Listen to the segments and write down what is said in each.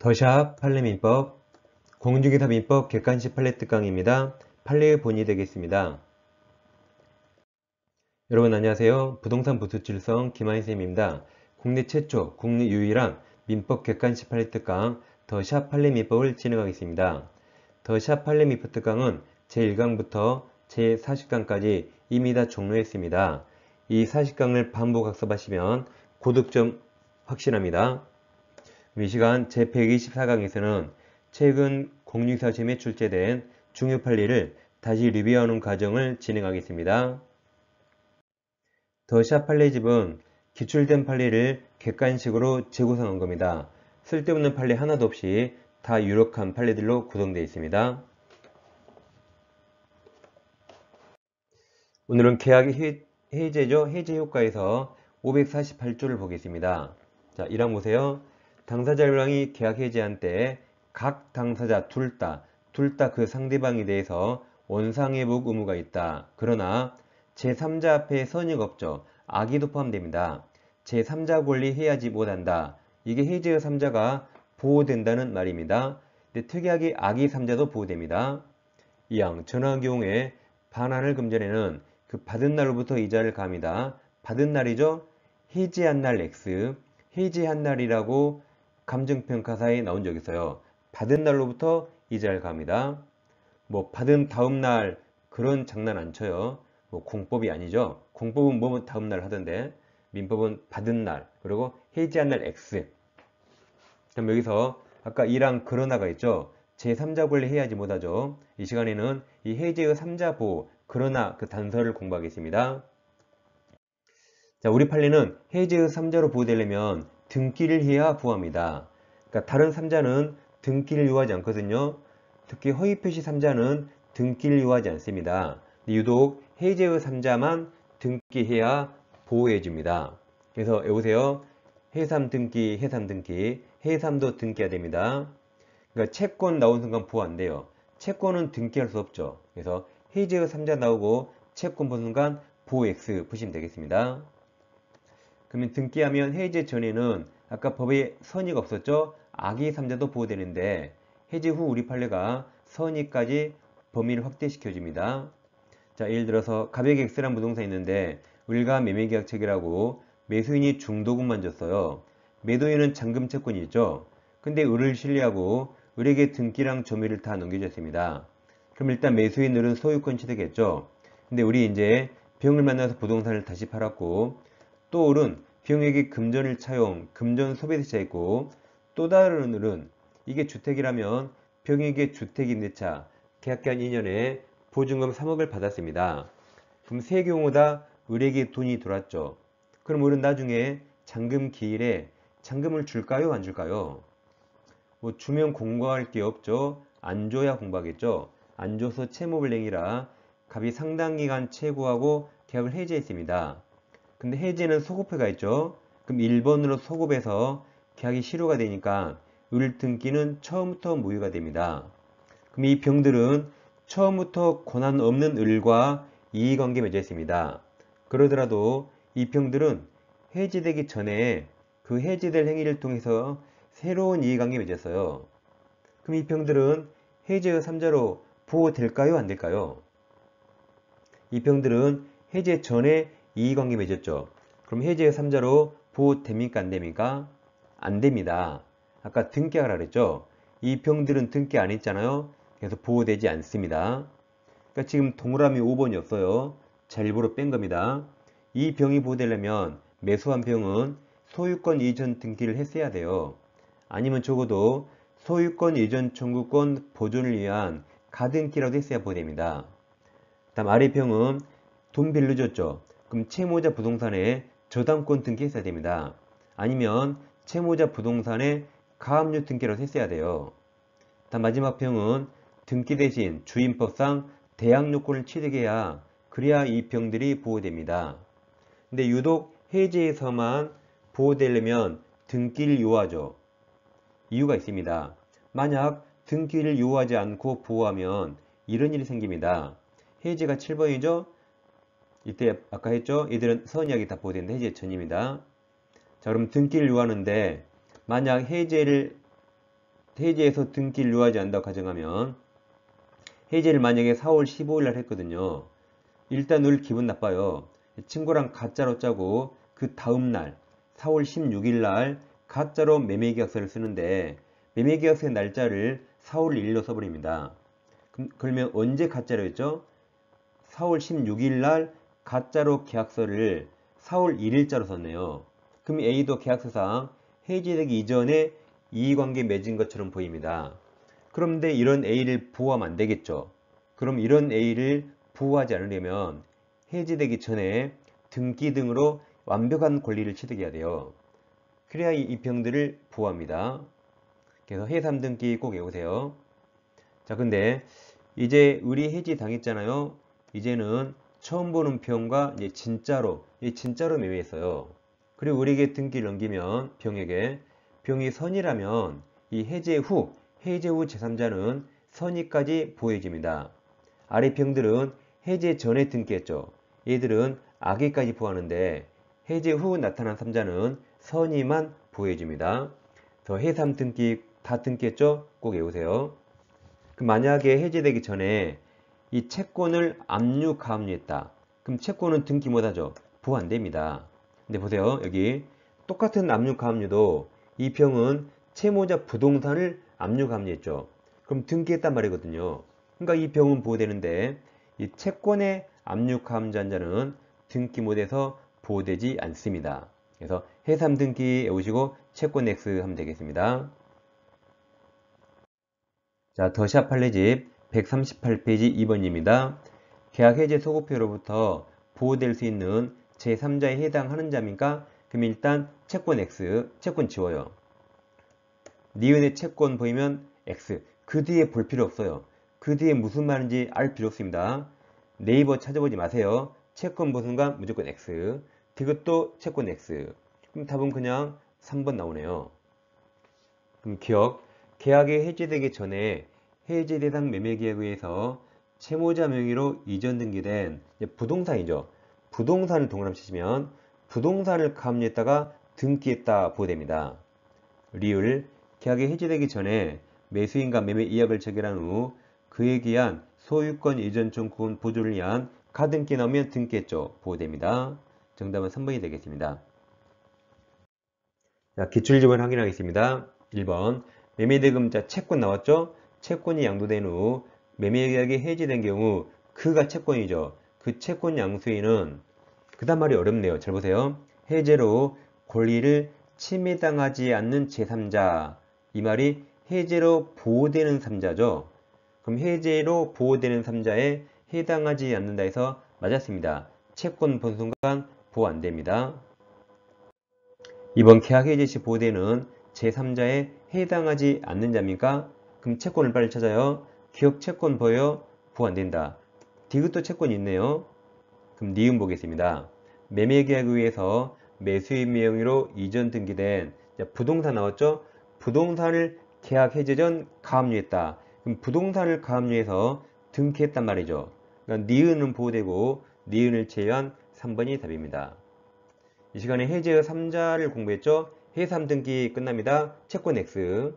더샵 판례민법 공인중개사 민법 객관식 판례 특강입니다. 판례의 본이 되겠습니다. 여러분 안녕하세요. 부동산 부수질성 김한희쌤입니다. 국내 최초, 국내 유일한 민법 객관식 판례 특강 더샵 판례민법을 진행하겠습니다. 더샵 판례민법 특강은 제1강부터 제40강까지 이미 다 종료했습니다. 이 40강을 반복 학습하시면 고득점 확실합니다. 이 시간 제124강에서는 최근 공인중개사 시험에 출제된 중요 판례를 다시 리뷰하는 과정을 진행하겠습니다. 더샵 판례집은 기출된 판례를 객관식으로 재구성한 겁니다. 쓸데없는 판례 하나도 없이 다 유력한 판례들로 구성되어 있습니다. 오늘은 계약 해제죠. 해제 효과에서 548조를 보겠습니다. 자, 1항 보세요. 당사자 1항이 계약 해제한 때 각 당사자 둘 다 그 상대방에 대해서 원상회복 의무가 있다. 그러나 제3자 앞에 선의가 없죠. 악의도 포함됩니다. 제3자 권리 해하지 못한다. 이게 해제의 3자가 보호된다는 말입니다. 근데 특이하게 악의 3자도 보호됩니다. 2항 전환 경우에 반환을 금전에는 그 받은 날로부터 이자를 가합니다. 받은 날이죠. 해지한 날 X, 해지한 날이라고 감정평가사에 나온 적이 있어요. 받은 날로부터 이자를 가합니다. 뭐 받은 다음 날 그런 장난 안 쳐요. 뭐 공법이 아니죠. 공법은 뭐 다음 날 하던데 민법은 받은 날 그리고 해지한 날 X. 그럼 여기서 아까 1항 그러나가 있죠. 제3자 권리 해야지 못하죠. 이 시간에는 이 해제의 3자 보호 그러나 그 단서를 공부하겠습니다. 자, 우리 판례는 해제의 3자로 보호되려면 등기를 해야 부합니다. 그러니까 다른 3자는 등기를 요하지 않거든요. 특히 허위표시 3자는 등기를 요하지 않습니다. 유독 해제의 3자만 등기해야 보호해줍니다. 그래서 여보세요. 해삼 등기, 해삼도 등기해야 됩니다. 그러니까 채권 나온 순간 보호 안 돼요. 채권은 등기할 수 없죠. 그래서 해제의 3자 나오고 채권 보는 순간 보호 X 보시면 되겠습니다. 그러면 등기하면 해제 전에는 아까 법에 선의가 없었죠? 악의 3자도 보호되는데 해제 후 우리 판례가 선의까지 범위를 확대시켜 줍니다. 자, 예를 들어서 가백 X라는 부동산이 있는데 을과 매매계약 체결하고 매수인이 중도금만 줬어요. 매도인은 잔금 채권이 있죠. 근데 을을 신뢰하고 을에게 등기랑 점유를 다 넘겨줬습니다. 그럼 일단 매수인 을은 소유권 취득했죠. 근데 우리 이제 병을 만나서 부동산을 다시 팔았고 또 을은 병에게 금전을 차용, 금전 소비세차 있고 또 다른 을은 이게 주택이라면 병에게 주택임대차, 계약기한 2년에 보증금 3억을 받았습니다. 그럼 세 경우 다 을에게 돈이 들어왔죠. 그럼 을은 나중에 잔금 기일에 잔금을 줄까요? 안 줄까요? 뭐 주면 공부할 게 없죠. 안 줘야 공부하겠죠. 안 줘서 채무불이행이라 갑이 상당 기간 채구하고 계약을 해지했습니다. 근데 해지는 소급회가 있죠. 그럼 1번으로 소급해서 계약이 실효가 되니까 을 등기는 처음부터 무효가 됩니다. 그럼 이 병들은 처음부터 권한 없는 을과 이의관계 맺어 있습니다. 그러더라도 이 병들은 해지되기 전에 그 해지될 행위를 통해서 새로운 이의관계 맺었어요. 그럼 이 병들은 해제의 3자로 보호될까요? 안 될까요? 이 병들은 해제 전에 이의관계 맺었죠. 그럼 해제의 3자로 보호됩니까? 안 됩니까? 안 됩니다. 아까 등기하라 그랬죠. 이 병들은 등기 안 했잖아요. 그래서 보호되지 않습니다. 그러니까 지금 동그라미 5번이었어요. 자, 일부러 뺀 겁니다. 이 병이 보호되려면 매수한 병은 소유권 이전 등기를 했어야 돼요. 아니면 적어도 소유권 이전 청구권 보존을 위한 가등기라도 했어야 보호됩니다. 다음 아래 병은 돈 빌려줬죠. 그럼 채무자 부동산에 저당권 등기했어야 됩니다. 아니면 채무자 부동산에 가압류 등기라도 했어야 돼요. 다음 마지막 병은 등기 대신 주임법상 대항요건을 취득해야 그래야 이 병들이 보호됩니다. 근데 유독 해제에서만 보호되려면 등기를 요하죠. 이유가 있습니다. 만약 등기를 요하지 않고 보호하면 이런 일이 생깁니다. 해제가 7번이죠. 이때 아까 했죠. 이들은 선의하게 다 보호된다. 해제 전입니다. 자, 그럼 등기를 요하는데 만약 해제를 해지에서 등기를 유하지 않는다고 가정하면 해지를 만약에 4월 15일 날 했거든요. 일단 늘 기분 나빠요. 친구랑 가짜로 짜고 그 다음날 4월 16일 날 가짜로 매매계약서를 쓰는데 매매계약서의 날짜를 4월 1일로 써버립니다. 그러면 언제 가짜로 했죠? 4월 16일 날 가짜로 계약서를 4월 1일자로 썼네요. 그럼 A도 계약서상 해지되기 이전에 이해관계 맺은 것처럼 보입니다. 그런데 이런 A를 보호하면 안 되겠죠. 그럼 이런 A를 보호하지 않으려면 해지되기 전에 등기 등으로 완벽한 권리를 취득해야 돼요. 그래야 이 병들을 보호합니다. 그래서 해삼 등기 꼭 외우세요. 자, 근데 이제 우리 해지 당했잖아요. 이제는 처음 보는 병과 이제 진짜로 매매했어요. 그리고 우리에게 등기를 넘기면 병이 선이라면 이 해제 후 제3자는 선의까지 보호해줍니다. 아래 병들은 해제 전에 등기했죠. 얘들은 악의까지 보호하는데 해제 후 나타난 3자는 선의만 보호해줍니다. 그래서 해삼 등기 다 등기했죠? 꼭 외우세요. 만약에 해제되기 전에 이 채권을 압류, 가압류했다. 그럼 채권은 등기 못하죠. 보호 안 됩니다. 근데 보세요. 여기 똑같은 압류, 가압류도 이 병은 채무자 부동산을 압류, 가압류했죠. 그럼 등기했단 말이거든요. 그러니까 이 병은 보호되는데 이 채권의 압류, 가압류자는 등기 못해서 보호되지 않습니다. 그래서 해삼 등기 외우시고 채권 X 하면 되겠습니다. 자, 더샵 판례집 138페이지 2번입니다. 계약 해제 소급표로부터 보호될 수 있는 제3자에 해당하는 자입니까? 그럼 일단 채권 X, 채권 지워요. 니은의 채권 보이면 X. 그 뒤에 볼 필요 없어요. 그 뒤에 무슨 말인지 알 필요 없습니다. 네이버 찾아보지 마세요. 채권 보는 순간 무조건 X. 디귿도 채권 X. 그럼 답은 그냥 3번 나오네요. 그럼 계약이 해지되기 전에 해지 대상 매매계약에 의해서 채무자 명의로 이전 등기된 부동산이죠. 부동산을 동그라미 치시면 부동산을 가압류했다가 등기했다 보호됩니다. 리을 계약이 해지되기 전에 매수인과 매매 이약을 체결한 후 그에 기한 소유권 이전 청구권 보조를 위한 가등기 나오면 등기했죠. 보호됩니다. 정답은 3번이 되겠습니다. 자, 기출지문 확인하겠습니다. 1번 매매대금자 채권 나왔죠? 채권이 양도된 후 매매계약이 해지된 경우 그가 채권이죠. 그 채권 양수인은 그 다음 말이 어렵네요. 잘 보세요. 해제로 권리를 침해당하지 않는 제3자. 이 말이 해제로 보호되는 3자죠. 그럼 해제로 보호되는 3자에 해당하지 않는다 해서 맞았습니다. 채권 본 순간 보호 안 됩니다. 이번 계약 해지 시 보호되는 제3자에 해당하지 않는 자입니까? 그럼 채권을 빨리 찾아요. 기업 채권 보여? 보호 안 된다. 디귿도 채권이 있네요. 그럼 니은 보겠습니다. 매매계약에 의해서 매수인 명의로 이전 등기된 부동산 나왔죠? 부동산을 계약 해제 전 가압류했다. 그럼 부동산을 가압류해서 등기했단 말이죠. 그러니까 니은은 보호되고 니은을 제외한 3번이 답입니다. 이 시간에 해제의 3자를 공부했죠? 해삼 등기 끝납니다. 채권 X.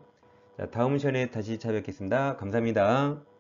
자, 다음 시간에 다시 찾아뵙겠습니다. 감사합니다.